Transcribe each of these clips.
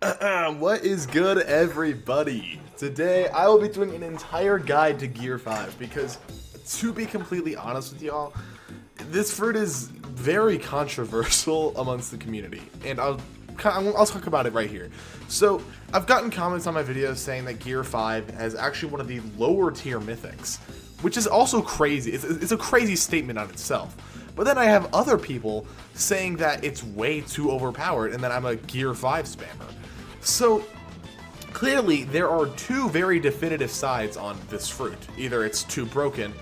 What is good, everybody? Today I will be doing an entire guide to Gear 5 because, to be completely honest with y'all, this fruit is very controversial amongst the community, and I'll talk about it right here. So I've gotten comments on my videos saying that Gear 5 is actually one of the lower tier mythics, which is also crazy. It's a crazy statement on itself. But then I have other people saying that it's way too overpowered and that I'm a Gear 5 spammer. So clearly there are two very definitive sides on this fruit. Either it's too broken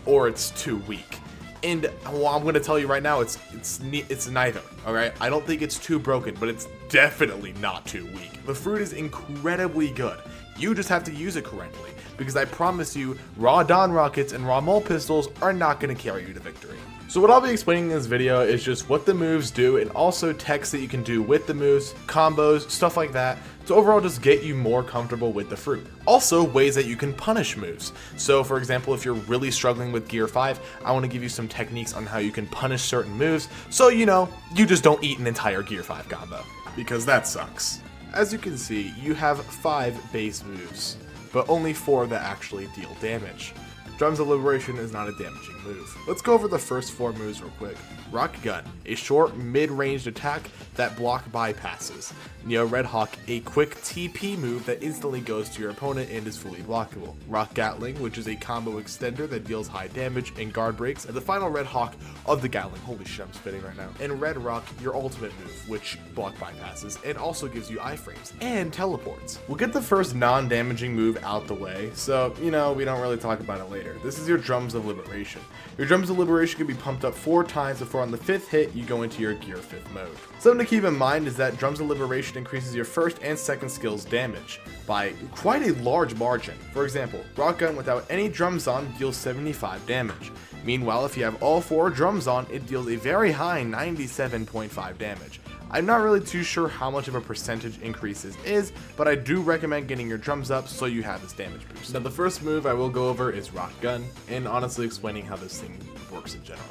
or it's too weak. And well, I'm going to tell you right now, it's neither, alright? I don't think it's too broken, but it's definitely not too weak. The fruit is incredibly good. You just have to use it correctly, because I promise you, raw Dawn Rockets and raw Mole Pistols are not going to carry you to victory. So what I'll be explaining in this video is just what the moves do, and also techs that you can do with the moves, combos, stuff like that, to overall just get you more comfortable with the fruit. Also, ways that you can punish moves. So for example, if you're really struggling with Gear 5, I want to give you some techniques on how you can punish certain moves, so you just don't eat an entire Gear 5 combo, because that sucks. As you can see, you have 5 base moves, but only 4 that actually deal damage. Drums of Liberation is not a damaging move. Let's go over the first 4 moves real quick. Rock Gun, a short mid-ranged attack that block bypasses. Neo Red Hawk, a quick TP move that instantly goes to your opponent and is fully blockable. Rock Gatling, which is a combo extender that deals high damage and guard breaks, and the final Red Hawk of the Gatling. Holy shit, I'm spitting right now. And Red Rock, your ultimate move, which block bypasses and also gives you iframes and teleports. We'll get the first non-damaging move out the way, so we don't really talk about it later. This is your Drums of Liberation. Your Drums of Liberation can be pumped up 4 times before on the 5th hit you go into your Gear 5 mode. Something to keep in mind is that Drums of Liberation increases your first and second skill's damage by quite a large margin. For example, Rock Gun without any drums on deals 75 damage. Meanwhile, if you have all 4 drums on, it deals a very high 97.5 damage. I'm not really too sure how much of a percentage increase this is, but I do recommend getting your drums up so you have this damage boost. Now the first move I will go over is Rock Gun, and honestly explaining how this thing works in general.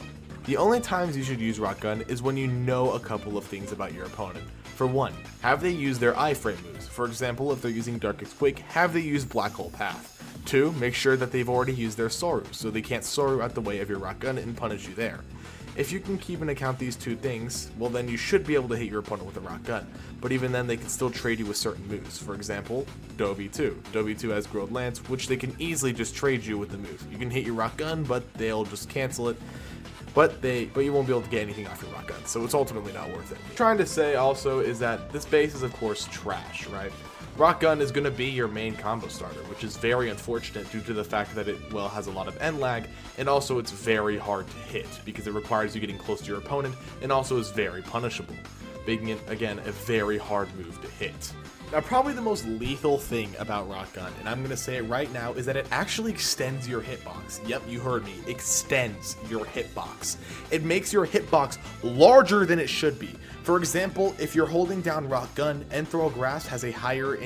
The only times you should use Rock Gun is when you know a couple of things about your opponent. For one, have they used their iframe moves? For example, if they're using Darkest Quake, have they used Black Hole Path? 2, make sure that they've already used their Soru, so they can't Soru out the way of your Rock Gun and punish you there. If you can keep in account these 2 things, well then you should be able to hit your opponent with a Rock Gun, but even then they can still trade you with certain moves. For example, Obv I. Obv I has Grilled Lance, which they can easily just trade you with the move. You can hit your Rock Gun, but they'll just cancel it. But you won't be able to get anything off your Rock Gun, so it's ultimately not worth it. What I'm trying to say also is that this base is of course trash, right? Rock Gun is going to be your main combo starter, which is very unfortunate due to the fact that it, has a lot of end lag, and also it's very hard to hit, because it requires you getting close to your opponent, and also is very punishable, making it, again, a very hard move to hit. Now, probably the most lethal thing about Rock Gun, and I'm going to say it right now, is that it actually extends your hitbox. Yep, you heard me. Extends your hitbox. It makes your hitbox larger than it should be. For example, if you're holding down Rock Gun, Enthrall Grasp has a higher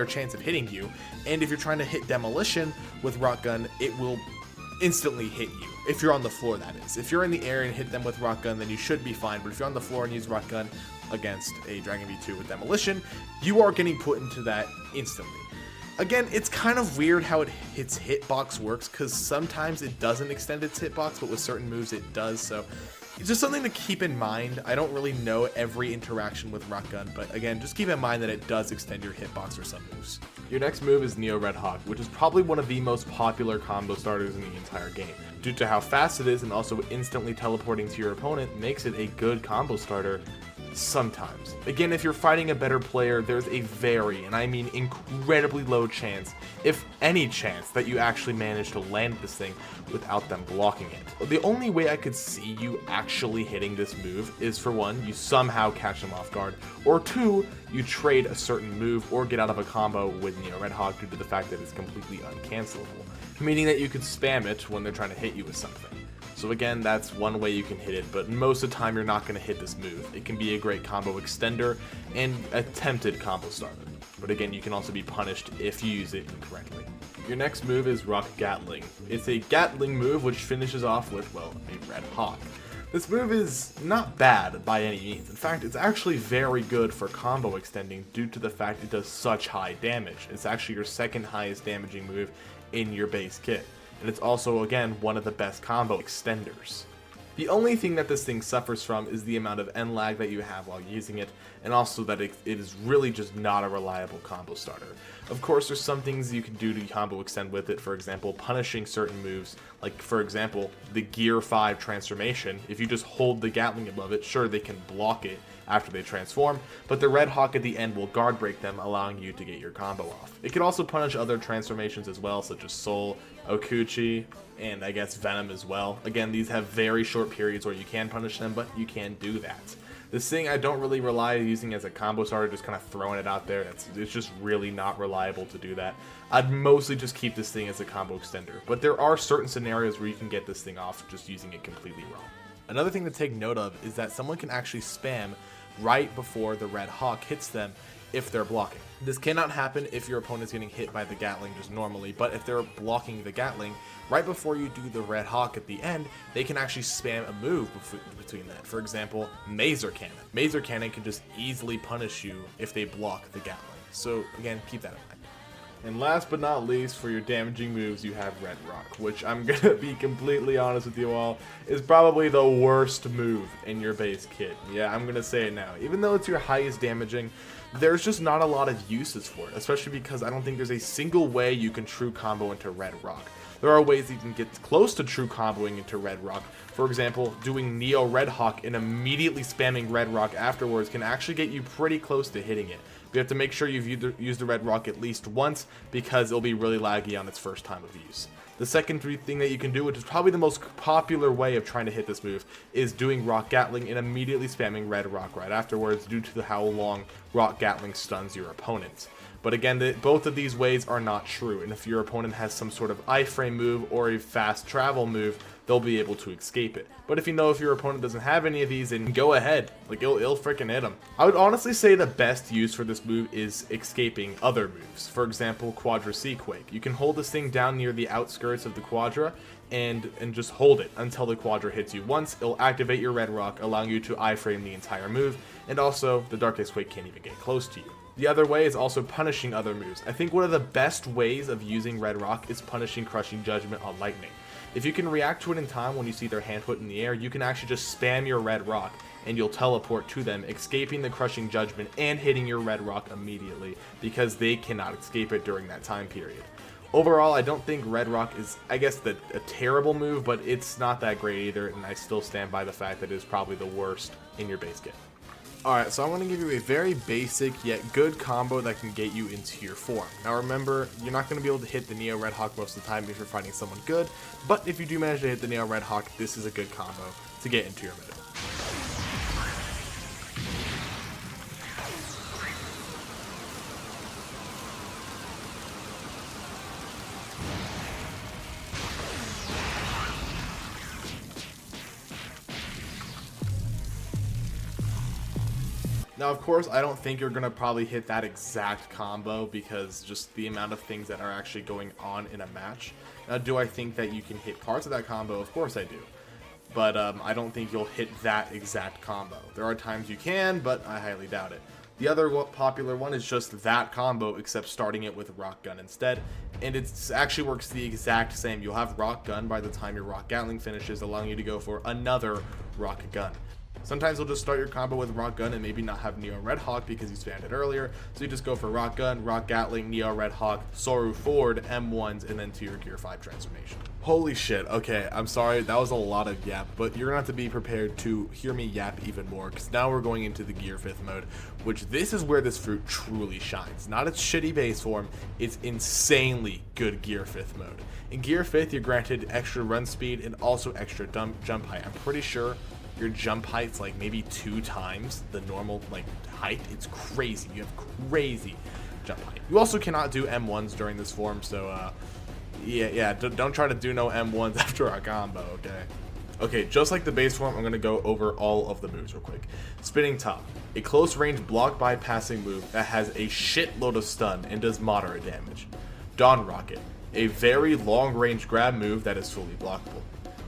chance of hitting you, and if you're trying to hit Demolition with Rock Gun, it will instantly hit you. If you're on the floor, that is. If you're in the air and hit them with Rock Gun, then you should be fine, but if you're on the floor and use Rock Gun against a Dragon V2 with Demolition, you are getting put into that instantly. Again, it's kind of weird how its hitbox works, because sometimes it doesn't extend its hitbox, but with certain moves it does, so it's just something to keep in mind. I don't really know every interaction with Rock Gun, but again, just keep in mind that it does extend your hitbox for some moves. Your next move is Neo Red Hawk, which is probably one of the most popular combo starters in the entire game. Due to how fast it is and also instantly teleporting to your opponent makes it a good combo starter sometimes. Again, if you're fighting a better player, there's a very, and I mean incredibly low chance, if any chance, that you actually manage to land this thing without them blocking it. The only way I could see you actually hitting this move is, for one, you somehow catch them off guard, or 2, you trade a certain move or get out of a combo with Neo Red Hawk due to the fact that it's completely uncancelable, meaning that you could spam it when they're trying to hit you with something. So again, that's one way you can hit it, but most of the time you're not going to hit this move. It can be a great combo extender and attempted combo starter, but again, you can also be punished if you use it incorrectly. Your next move is Rock Gatling. It's a Gatling move which finishes off with, well, a Red Hawk. This move is not bad by any means. In fact, it's actually very good for combo extending due to the fact it does such high damage. It's actually your second highest damaging move in your base kit. And it's also, again, one of the best combo extenders. The only thing that this thing suffers from is the amount of end lag that you have while using it, and also that it is really just not a reliable combo starter. Of course, there's some things you can do to combo extend with it, for example, punishing certain moves, like for example, the GEAR5 transformation. If you just hold the Gatling above it, sure, they can block it after they transform, but the Red Hawk at the end will guard break them, allowing you to get your combo off. It can also punish other transformations as well, such as Soul, Okuchi, and I guess Venom as well. Again, these have very short periods where you can punish them, but you can do that. This thing I don't really rely on using as a combo starter, just kind of throwing it out there. It's just really not reliable to do that. I'd mostly just keep this thing as a combo extender, but there are certain scenarios where you can get this thing off just using it completely raw. Another thing to take note of is that someone can actually spam right before the Red Hawk hits them if they're blocking. This cannot happen if your opponent's getting hit by the Gatling just normally, but if they're blocking the Gatling, right before you do the Red Hawk at the end, they can actually spam a move between that. For example, Mazer Cannon. Mazer Cannon can just easily punish you if they block the Gatling. So again, keep that in mind. And last but not least, for your damaging moves, you have Red Rock, which I'm gonna be completely honest with you all, is probably the worst move in your base kit. Yeah, I'm gonna say it now. Even though it's your highest damaging, there's just not a lot of uses for it, especially because I don't think there's a single way you can true combo into Red Rock. There are ways you can get close to true comboing into Red Rock. For example, doing Neo Red Hawk and immediately spamming Red Rock afterwards can actually get you pretty close to hitting it. You have to make sure you've used the Red Rock at least once because it'll be really laggy on its first time of use. The second thing that you can do, which is probably the most popular way of trying to hit this move, is doing Rock Gatling and immediately spamming Red Rock right afterwards due to how long Rock Gatling stuns your opponent. But again, both of these ways are not true, and if your opponent has some sort of iframe move or a fast travel move, they'll be able to escape it. But if your opponent doesn't have any of these, then go ahead, like it'll freaking hit them. I would honestly say the best use for this move is escaping other moves. For example, Quadra Seaquake. You can hold this thing down near the outskirts of the Quadra and just hold it until the Quadra hits you once. It'll activate your Red Rock, allowing you to iframe the entire move, and also the Dark Ice Quake can't even get close to you. The other way is also punishing other moves. I think one of the best ways of using Red Rock is punishing Crushing Judgment on Lightning. If you can react to it in time when you see their hand put in the air, you can actually just spam your Red Rock and you'll teleport to them, escaping the Crushing Judgment and hitting your Red Rock immediately because they cannot escape it during that time period. Overall, I don't think Red Rock is, I guess, a terrible move, but it's not that great either, and I still stand by the fact that it is probably the worst in your base kit. Alright, so I want to give you a very basic yet good combo that can get you into your form. Now remember, you're not going to be able to hit the Neo Red Hawk most of the time if you're fighting someone good, but if you do manage to hit the Neo Red Hawk, this is a good combo to get into your meta. Now, of course, I don't think you're going to probably hit that exact combo because just the amount of things that are actually going on in a match. Now, do I think that you can hit parts of that combo? Of course I do. But I don't think you'll hit that exact combo. There are times you can, but I highly doubt it. The other popular one is just that combo, except starting it with Rock Gun instead. And it actually works the exact same. You'll have Rock Gun by the time your Rock Gatling finishes, allowing you to go for another Rock Gun. Sometimes you'll just start your combo with Rock Gun and maybe not have Neo Red Hawk because you spammed it earlier. So you just go for Rock Gun, Rock Gatling, Neo Red Hawk, Soru Forward, M1s, and then to your GEAR5 transformation. Holy shit. Okay, I'm sorry. That was a lot of yap, but you're going to have to be prepared to hear me yap even more because now we're going into the Gear 5th mode, which this is where this fruit truly shines. Not its shitty base form, it's insanely good Gear 5th mode. In Gear 5th, you're granted extra run speed and also extra jump height. I'm pretty sure your jump height's like maybe 2 times the normal height. It's crazy. You have crazy jump height. You also cannot do M1s during this form, so yeah, don't try to do no M1s after our combo, okay? Okay, just like the base form, I'm going to go over all of the moves real quick. Spinning Top, a close range block bypassing move that has a shitload of stun and does moderate damage. Dawn Rocket, a very long range grab move that is fully blockable.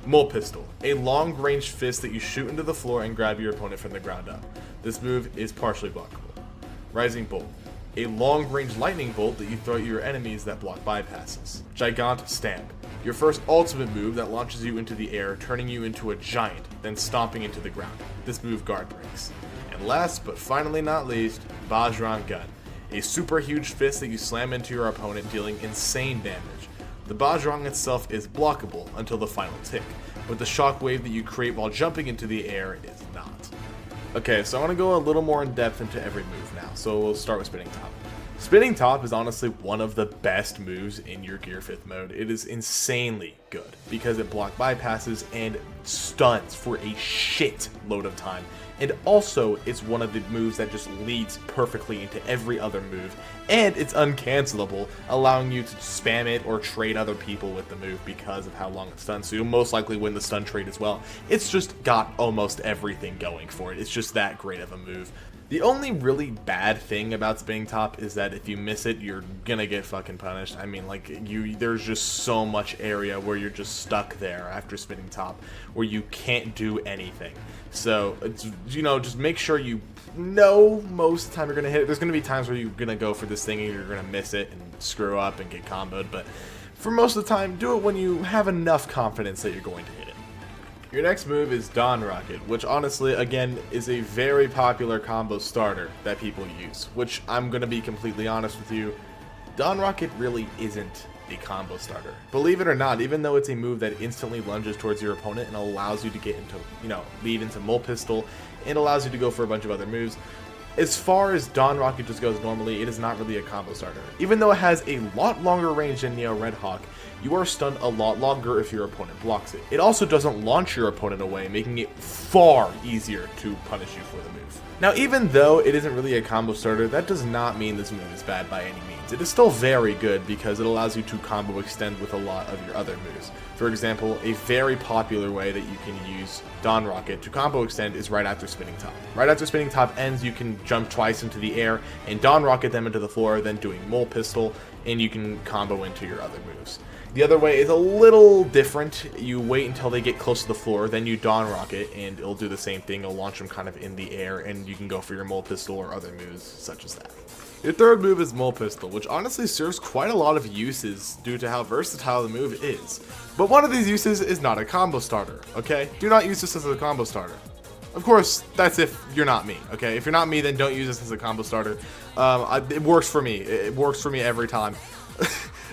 Mole Pistol, a long-range fist that you shoot into the floor and grab your opponent from the ground up. This move is partially blockable. Rising Bolt, a long-range lightning bolt that you throw at your enemies that block bypasses. Gigant Stamp, your first ultimate move that launches you into the air, turning you into a giant, then stomping into the ground. This move guard breaks. And last, but finally not least, Battlegrounds Gun, a super huge fist that you slam into your opponent, dealing insane damage. The Battlegrounds itself is blockable until the final tick, but the shockwave that you create while jumping into the air is not. Okay, so I want to go a little more in depth into every move now, so we'll start with Spinning Top. Spinning Top is honestly one of the best moves in your Gear 5 mode. It is insanely good because it block bypasses and stuns for a shit load of time. And also, it's one of the moves that just leads perfectly into every other move. And it's uncancelable, allowing you to spam it or trade other people with the move because of how long it stuns. So you'll most likely win the stun trade as well. It's just got almost everything going for it. It's just that great of a move. The only really bad thing about Spinning Top is that if you miss it, you're gonna get fucking punished. I mean, like, there's just so much area where you're just stuck there after Spinning Top, where you can't do anything. So, it's, you know, just make sure you know most of the time you're gonna hit it. There's gonna be times where you're gonna go for this thing and you're gonna miss it and screw up and get comboed, but for most of the time, do it when you have enough confidence that you're going to hit it. Your next move is Dawn Rocket, which honestly, again, is a very popular combo starter that people use, which I'm going to be completely honest with you, Dawn Rocket really isn't a combo starter. Believe it or not, even though it's a move that instantly lunges towards your opponent and allows you to get into, lead into Mole Pistol, and allows you to go for a bunch of other moves, as far as Dawn Rocket just goes normally, it is not really a combo starter. Even though it has a lot longer range than Neo Red Hawk, you are stunned a lot longer if your opponent blocks it. It also doesn't launch your opponent away, making it far easier to punish you for the move. Now, even though it isn't really a combo starter, that does not mean this move is bad by any means. It is still very good because it allows you to combo extend with a lot of your other moves. For example, a very popular way that you can use Dawn Rocket to combo extend is right after Spinning Top. Right after Spinning Top ends, you can jump twice into the air and Dawn Rocket them into the floor, then doing Mole Pistol, and you can combo into your other moves. The other way is a little different. You wait until they get close to the floor, then you Dawn Rocket, and it'll do the same thing. It'll launch them kind of in the air, and you can go for your Mole Pistol or other moves such as that. Your third move is Mole Pistol, which honestly serves quite a lot of uses due to how versatile the move is. But one of these uses is not a combo starter, okay? Do not use this as a combo starter. Of course, that's if you're not me, okay? If you're not me, then don't use this as a combo starter. It works for me. It works for me every time.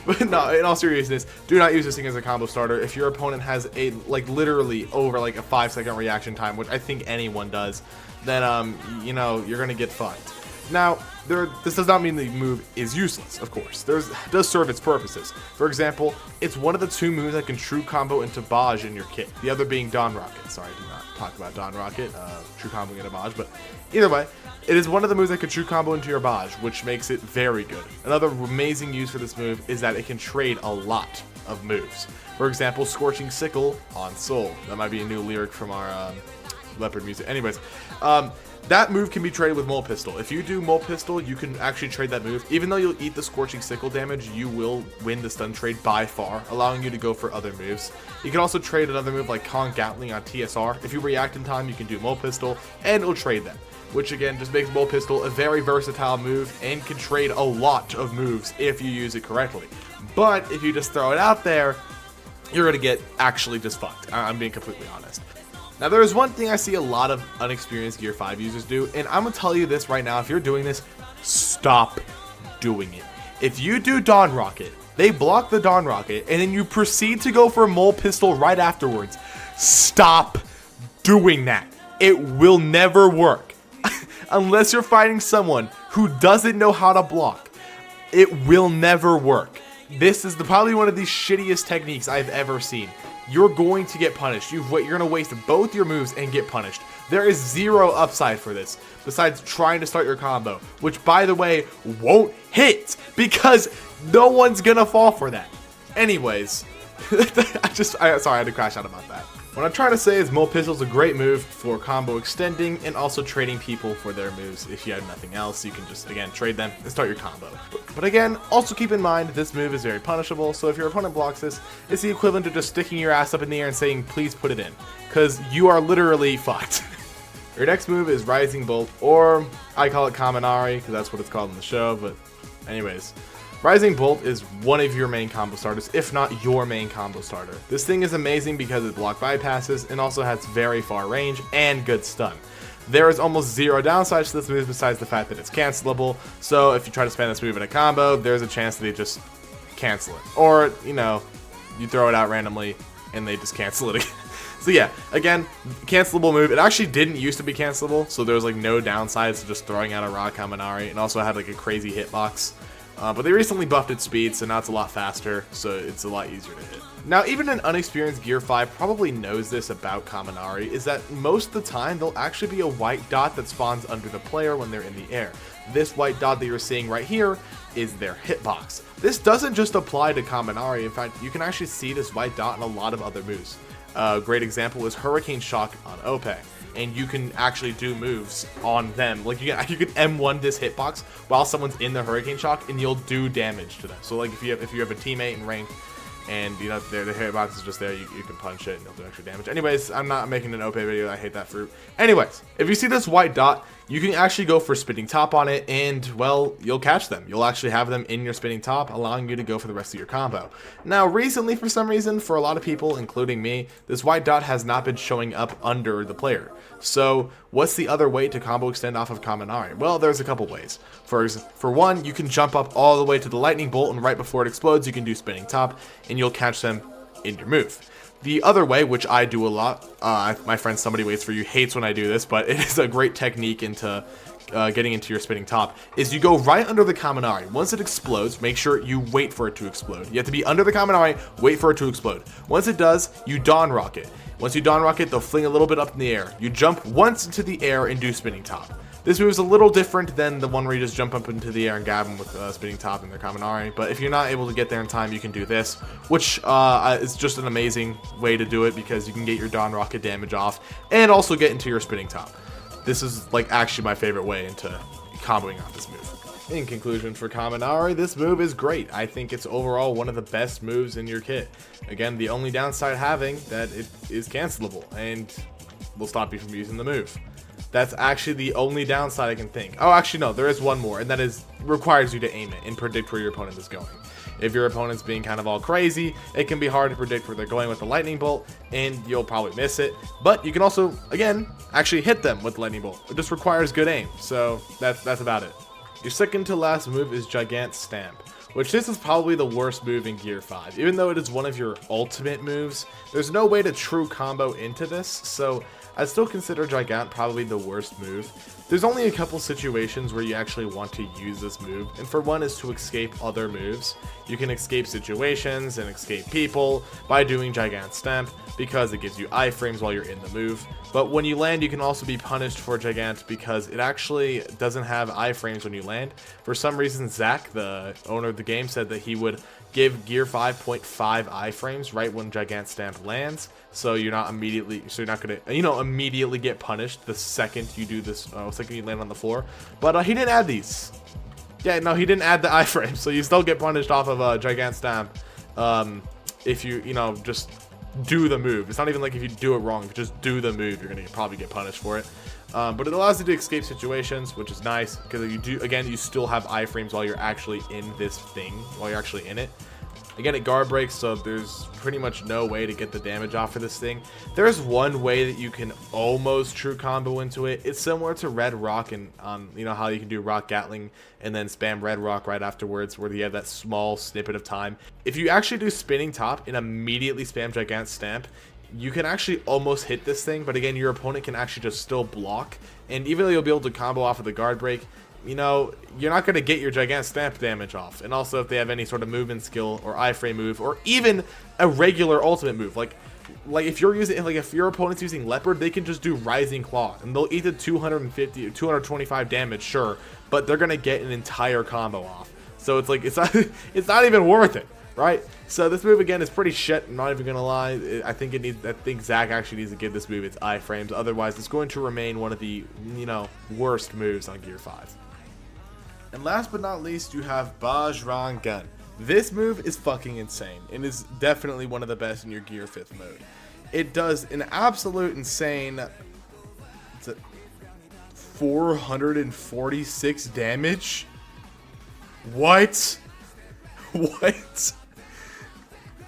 But no, in all seriousness, do not use this thing as a combo starter. If your opponent has a, literally over, a 5-second reaction time, which I think anyone does, then, you're gonna get fucked. Now, this does not mean the move is useless, of course. It does serve its purposes. For example, it's one of the two moves that can true combo into Baj in your kit. The other being Dawn Rocket. Sorry, I did not talk about Dawn Rocket, true combo into Baj, but either way, it is one of the moves that can true combo into your Baj, which makes it very good. Another amazing use for this move is that it can trade a lot of moves. For example, Scorching Sickle on Soul. That might be a new lyric from our Leopard music. Anyways, that move can be traded with Mole Pistol. If you do Mole Pistol, you can actually trade that move. Even though you'll eat the Scorching Sickle damage, you will win the stun trade by far, allowing you to go for other moves. You can also trade another move like Kong Gatling on TSR. If you react in time, you can do Mole Pistol, and it'll trade them. Which again, just makes Mole Pistol a very versatile move, and can trade a lot of moves if you use it correctly. But if you just throw it out there, you're going to get actually just fucked. I'm being completely honest. Now, there is one thing I see a lot of unexperienced Gear 5 users do, and I'm going to tell you this right now. If you're doing this, stop doing it. If you do Dawn Rocket, they block the Dawn Rocket, and then you proceed to go for a Mole Pistol right afterwards, stop doing that. It will never work. Unless you're fighting someone who doesn't know how to block, it will never work. This is probably one of the shittiest techniques I've ever seen. You're going to get punished. You're going to waste both your moves and get punished. There is zero upside for this, besides trying to start your combo, which, by the way, won't hit, because no one's going to fall for that. Anyways, sorry, I had to crash out about that. What I'm trying to say is Molt Pistol's a great move for combo extending and also trading people for their moves. If you have nothing else, you can just, again, trade them and start your combo. But again, also keep in mind this move is very punishable, so if your opponent blocks this, it's the equivalent to just sticking your ass up in the air and saying, please put it in, because you are literally fucked. Your next move is Rising Bolt, or I call it Kaminari, because that's what it's called in the show, but anyways. Rising Bolt is one of your main combo starters, if not your main combo starter. This thing is amazing because it block bypasses and also has very far range and good stun. There is almost zero downsides to this move besides the fact that it's cancelable, so if you try to spam this move in a combo, there's a chance that they just cancel it. Or, you know, you throw it out randomly and they just cancel it again. So yeah, again, cancelable move. It actually didn't used to be cancelable, so there was like no downsides to just throwing out a raw Kaminari, and also had like a crazy hitbox. But they recently buffed its speed, so now it's a lot faster, so it's a lot easier to hit. Now, even an unexperienced GEAR5 probably knows this about Kaminari, is that most of the time, there'll actually be a white dot that spawns under the player when they're in the air. This white dot that you're seeing right here is their hitbox. This doesn't just apply to Kaminari. In fact, you can actually see this white dot in a lot of other moves. A great example is Hurricane Shock on Obv I. And you can actually do moves on them. Like you can M1 this hitbox while someone's in the Hurricane Shock, and you'll do damage to them. So like if you have a teammate in rank, and you know the hitbox is just there, you can punch it and you'll do extra damage. Anyways, I'm not making an OP video. I hate that fruit. Anyways, if you see this white dot, you can actually go for spinning top on it, and well, you'll catch them. You'll actually have them in your spinning top, allowing you to go for the rest of your combo. Now, recently, for some reason, for a lot of people, including me, this white dot has not been showing up under the player. So, what's the other way to combo extend off of Kaminari? Well, there's a couple ways. For one, you can jump up all the way to the lightning bolt, and right before it explodes, you can do spinning top, and you'll catch them in your move. The other way, which I do a lot, my friend Somebody Waits For You hates when I do this, but it is a great technique into getting into your spinning top, is you go right under the Kaminari. Once it explodes, make sure you wait for it to explode. You have to be under the Kaminari, wait for it to explode. Once it does, you dawn rocket. Once you dawn rocket, they'll fling a little bit up in the air. You jump once into the air and do spinning top. This move is a little different than the one where you just jump up into the air and grab them with spinning top and their Kaminari, but if you're not able to get there in time, you can do this, which is just an amazing way to do it because you can get your dawn rocket damage off and also get into your spinning top. This is like actually my favorite way into comboing off this move. In conclusion, for Kaminari, this move is great. I think it's overall one of the best moves in your kit. Again, the only downside having that it is cancelable and will stop you from using the move. That's actually the only downside I can think. Oh, actually no, there is one more, and that is requires you to aim it and predict where your opponent is going. If your opponent's being kind of all crazy, it can be hard to predict where they're going with the lightning bolt, and you'll probably miss it. But you can also, again, actually hit them with the lightning bolt. It just requires good aim, so that's about it. Your second to last move is Gigant Stamp, which this is probably the worst move in GEAR5. Even though it is one of your ultimate moves, there's no way to true combo into this, so I still consider Gigant probably the worst move. There's only a couple situations where you actually want to use this move, and for one is to escape other moves. You can escape situations and escape people by doing Gigant Stamp because it gives you iframes while you're in the move. But when you land, you can also be punished for Gigant because it actually doesn't have iframes when you land. For some reason, Zach, the owner of the game, said that he would give GEAR5 0.5 iframes right when Gigant Stamp lands, so you're not gonna immediately get punished the second you do this, second you land on the floor. But he didn't add these. Yeah, no, he didn't add the iframes, so you still get punished off of Gigant Stamp if you just do the move. It's not even like if you do it wrong, if you just do the move, you're gonna probably get punished for it. But it allows you to escape situations, which is nice because you still have iframes while you're actually in this thing, while you're actually in it. Again, it guard breaks, so there's pretty much no way to get the damage off for this thing. There's one way that you can almost true combo into it. It's similar to Red Rock, and how you can do Rock Gatling and then spam Red Rock right afterwards, where you have that small snippet of time. If you actually do spinning top and immediately spam Gigant Stamp, you can actually almost hit this thing, but again, your opponent can actually just still block, and even though you'll be able to combo off of the guard break, you're not going to get your Gigant Stamp damage off. And also, if they have any sort of movement skill or iframe move, or even a regular ultimate move, like if your opponent's using Leopard, they can just do Rising Claw, and they'll eat the 250 or 225 damage, sure, but they're going to get an entire combo off. So it's like it's not even worth it. right? So this move again is pretty shit. I'm not even gonna lie. I think Zach actually needs to give this move its iframes. Otherwise, it's going to remain one of the worst moves on Gear 5. And last but not least, you have Battlegrounds Gun. This move is fucking insane and is definitely one of the best in your Gear 5th mode. It does an absolute insane 446 damage. What? What?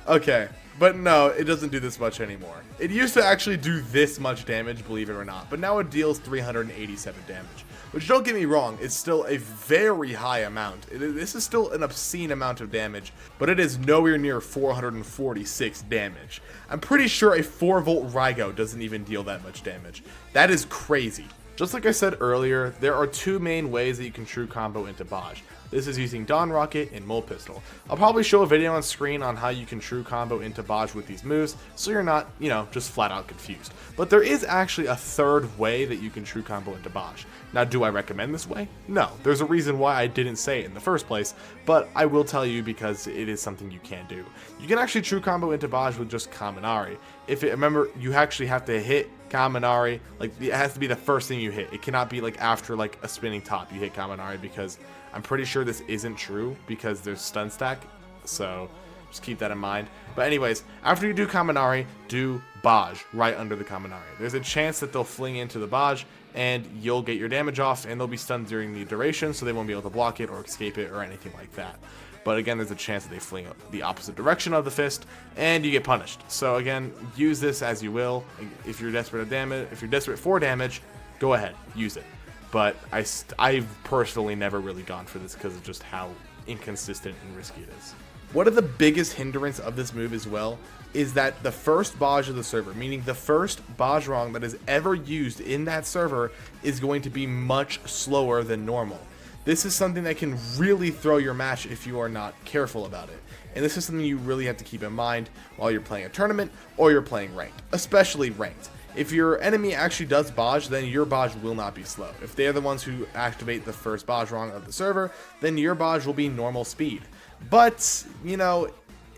Okay, but no, it doesn't do this much anymore. It used to actually do this much damage, believe it or not, but now it deals 387 damage. Which, don't get me wrong, is still a very high amount. This is still an obscene amount of damage, but it is nowhere near 446 damage. I'm pretty sure a 4-volt Rygo doesn't even deal that much damage. That is crazy. Just like I said earlier, there are two main ways that you can true combo into Baj. This is using Dawn Rocket and Mole Pistol. I'll probably show a video on screen on how you can true combo into Baj with these moves, so you're not, just flat out confused. But there is actually a third way that you can true combo into Baj. Now, do I recommend this way? No. There's a reason why I didn't say it in the first place, but I will tell you because it is something you can do. You can actually true combo into Baj with just Kaminari. Remember, you actually have to hit Kaminari, it has to be the first thing you hit. It cannot be after a spinning top you hit Kaminari, because I'm pretty sure this isn't true because there's stun stack, so just keep that in mind. But anyways, after you do Kaminari, do Baj right under the Kaminari. There's a chance that they'll fling into the Baj and you'll get your damage off, and they'll be stunned during the duration, so they won't be able to block it or escape it or anything like that. But again, there's a chance that they fling the opposite direction of the fist, and you get punished. So again, use this as you will. If you're desperate for damage, go ahead, use it. But I've personally never really gone for this because of just how inconsistent and risky it is. One of the biggest hindrance of this move as well is that the first Baj of the server, meaning the first Battlegrounds that is ever used in that server, is going to be much slower than normal. This is something that can really throw your match if you are not careful about it. And this is something you really have to keep in mind while you're playing a tournament or you're playing ranked, especially ranked. If your enemy actually does Baj, then your Baj will not be slow. If they're the ones who activate the first Battlegrounds of the server, then your Baj will be normal speed. But,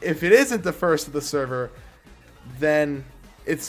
if it isn't the first of the server, then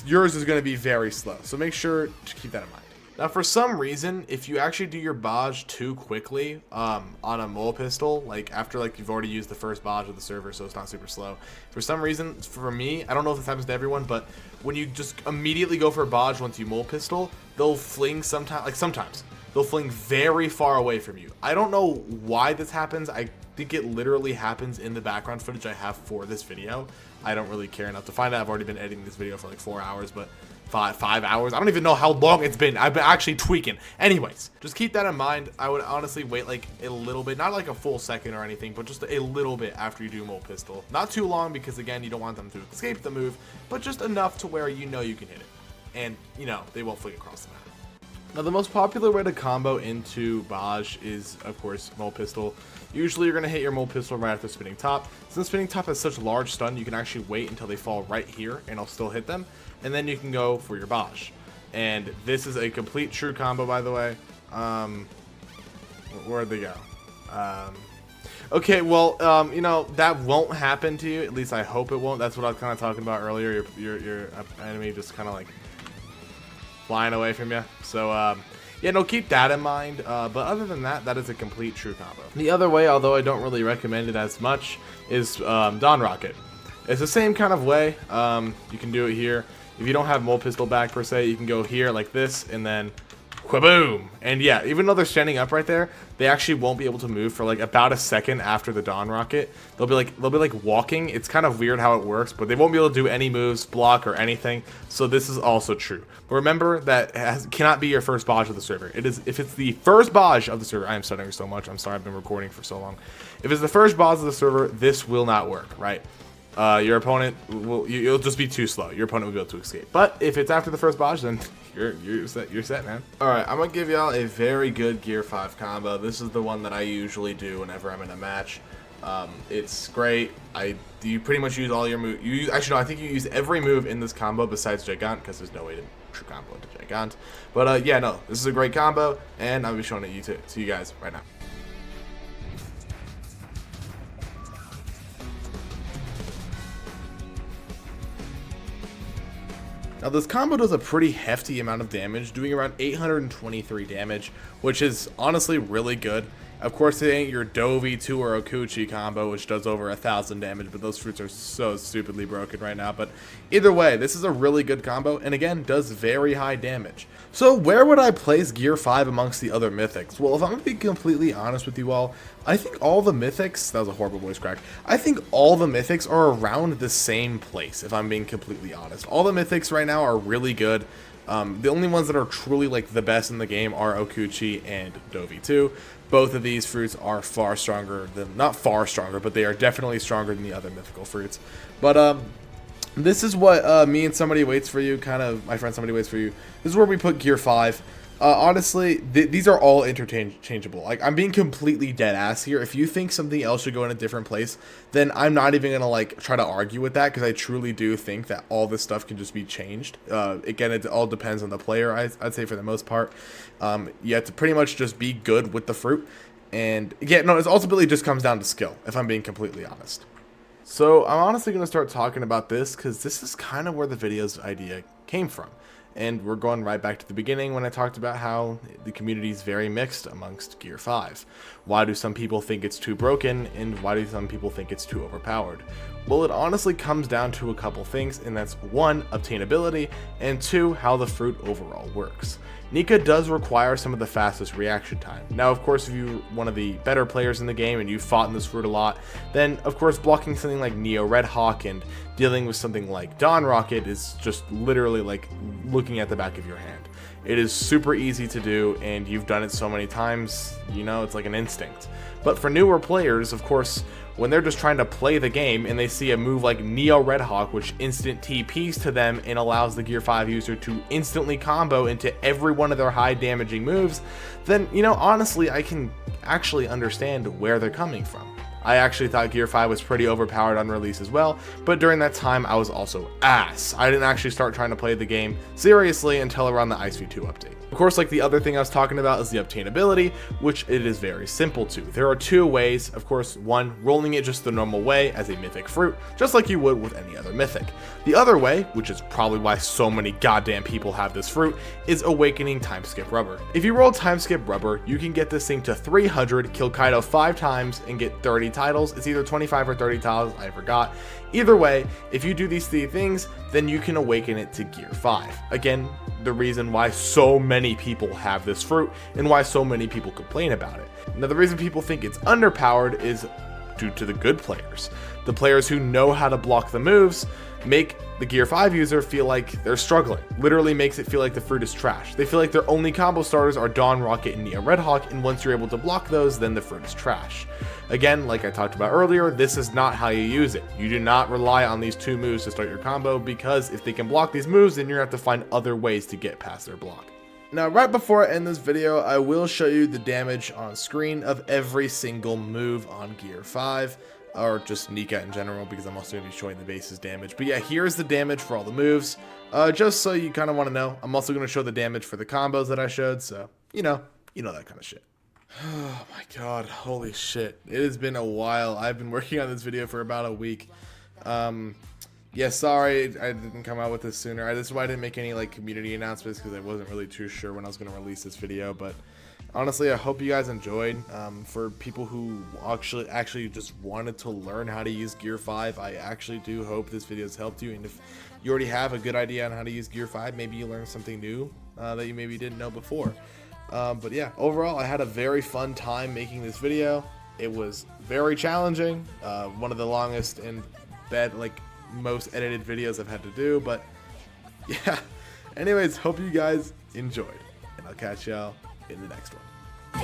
yours is going to be very slow. So make sure to keep that in mind. Now, for some reason, if you actually do your Baj too quickly on a Mole Pistol, after you've already used the first Baj of the server, so it's not super slow. For some reason, for me, I don't know if this happens to everyone, but when you just immediately go for a Baj once you Mole Pistol, they'll fling sometimes. They'll fling very far away from you. I don't know why this happens. I think it literally happens in the background footage I have for this video. I don't really care enough to find out. I've already been editing this video for 4 hours, but 5 hours. I don't even know how long it's been. I've been actually tweaking. Anyways, just keep that in mind. I would honestly wait a little bit, not a full second or anything, but just a little bit after you do Mole Pistol. Not too long, because again, you don't want them to escape the move, but just enough to where you can hit it. And, they won't fling across the map. Now, the most popular way to combo into Baj is, of course, Mole Pistol. Usually, you're going to hit your Mole Pistol right after Spinning Top. Since Spinning Top has such large stun, you can actually wait until they fall right here, and I'll still hit them. And then you can go for your Baj. And this is a complete true combo, by the way. Where'd they go? Okay, well, that won't happen to you. At least I hope it won't. That's what I was kind of talking about earlier. Your enemy just kind of flying away from you. So, yeah, no, keep that in mind. But other than that, that is a complete true combo. The other way, although I don't really recommend it as much, is Dawn Rocket. It's the same kind of way. You can do it here. If you don't have Mole Pistol back per se, you can go here like this and then Kwaboom! And yeah, even though they're standing up right there, they actually won't be able to move for about a second after the Dawn Rocket. They'll be walking. It's kind of weird how it works, but they won't be able to do any moves, block, or anything. So this is also true. But remember that cannot be your first Baj of the server. If it's the first Baj of the server. I am stuttering so much. I'm sorry, I've been recording for so long. If it's the first Baj of the server, this will not work, right? Your opponent you'll just be too slow. Your opponent will be able to escape. But if it's after the first Baj, then you're set, man. Alright, I'm gonna give y'all a very good Gear 5 combo. This is the one that I usually do whenever I'm in a match. It's great. You pretty much use all your moves. Actually, no, I think you use every move in this combo besides Gigant, because there's no way to true combo into Gigant. But yeah, no, this is a great combo, and I'll be showing it to you guys right now. Now this combo does a pretty hefty amount of damage, doing around 823 damage, which is honestly really good. Of course, it ain't your Obv I or Okuchi combo, which does over 1,000 damage, but those fruits are so stupidly broken right now. But either way, this is a really good combo, and again, does very high damage. So where would I place Gear 5 amongst the other Mythics? Well, if I'm going to be completely honest with you all, I think all the Mythics, that was a horrible voice crack, I think all the Mythics are around the same place, if I'm being completely honest. All the Mythics right now are really good. The only ones that are truly like the best in the game are Okuchi and Obv I. Both of these fruits are far stronger than, not far stronger, but they are definitely stronger than the other mythical fruits. But this is what me and Somebody Waits For You, kind of my friend Somebody Waits For You, this is where we put Gear 5. Honestly, these are all interchangeable. Like, I'm being completely dead ass here. If you think something else should go in a different place, then I'm not even gonna like try to argue with that, because I truly do think that all this stuff can just be changed. Again, it all depends on the player. I'd say for the most part, you have to pretty much just be good with the fruit, and yeah, no, it ultimately just comes down to skill, if I'm being completely honest. So I'm honestly gonna start talking about this because this is kind of where the video's idea came from. And we're going right back to the beginning when I talked about how the community is very mixed amongst Gear 5. Why do some people think it's too broken, and why do some people think it's too overpowered? Well, it honestly comes down to a couple things, and that's 1, obtainability, and 2, how the fruit overall works. Nika does require some of the fastest reaction time. Now, of course, if you're one of the better players in the game and you've fought in this fruit a lot, then of course blocking something like Neo Red Hawk and dealing with something like Dawn Rocket is just literally like looking at the back of your hand. It is super easy to do, and you've done it so many times, you know, it's like an instinct. But for newer players, of course, when they're just trying to play the game and they see a move like Neo Red Hawk, which instant TPs to them and allows the Gear 5 user to instantly combo into every one of their high damaging moves, then, you know, honestly, I can actually understand where they're coming from. I actually thought Gear 5 was pretty overpowered on release as well, but during that time I was also ass. I didn't actually start trying to play the game seriously until around the Ice V2 update. Of course, like the other thing I was talking about is the obtainability, which it is very simple to. There are 2 ways. Of course, 1, rolling it just the normal way as a mythic fruit, just like you would with any other mythic. The other way, which is probably why so many goddamn people have this fruit, is awakening time skip rubber. If you roll time skip rubber, you can get this thing to 300, kill Kaido 5 times, and get 30 titles. It's either 25 or 30 titles, I forgot. Either way, if you do these 3 things, then you can awaken it to Gear 5. Again, the reason why so many people have this fruit and why so many people complain about it. Now, the reason people think it's underpowered is due to the good players. The players who know how to block the moves make the Gear 5 user feel like they're struggling. Literally makes it feel like the fruit is trash. They feel like their only combo starters are Dawn Rocket and Neo Red Hawk, and once you're able to block those, then the fruit is trash. Again, like I talked about earlier, this is not how you use it. You do not rely on these 2 moves to start your combo, because if they can block these moves, then you're gonna have to find other ways to get past their block. Now, right before I end this video, I will show you the damage on screen of every single move on Gear 5. Or just Nika in general, because I'm also going to be showing the base's damage. But yeah, here's the damage for all the moves. Just so you kind of want to know, I'm also going to show the damage for the combos that I showed, so, you know that kind of shit. Oh my god, holy shit. It has been a while. I've been working on this video for about a week. Yeah, sorry I didn't come out with this sooner. This is why I didn't make any like community announcements, because I wasn't really too sure when I was going to release this video, but honestly, I hope you guys enjoyed. For people who actually just wanted to learn how to use Gear 5, I actually do hope this video has helped you. And if you already have a good idea on how to use Gear 5, maybe you learned something new that you maybe didn't know before. But yeah, overall, I had a very fun time making this video. It was very challenging. One of the longest and most edited videos I've had to do. But yeah, anyways, hope you guys enjoyed. And I'll catch y'all in the next one. Try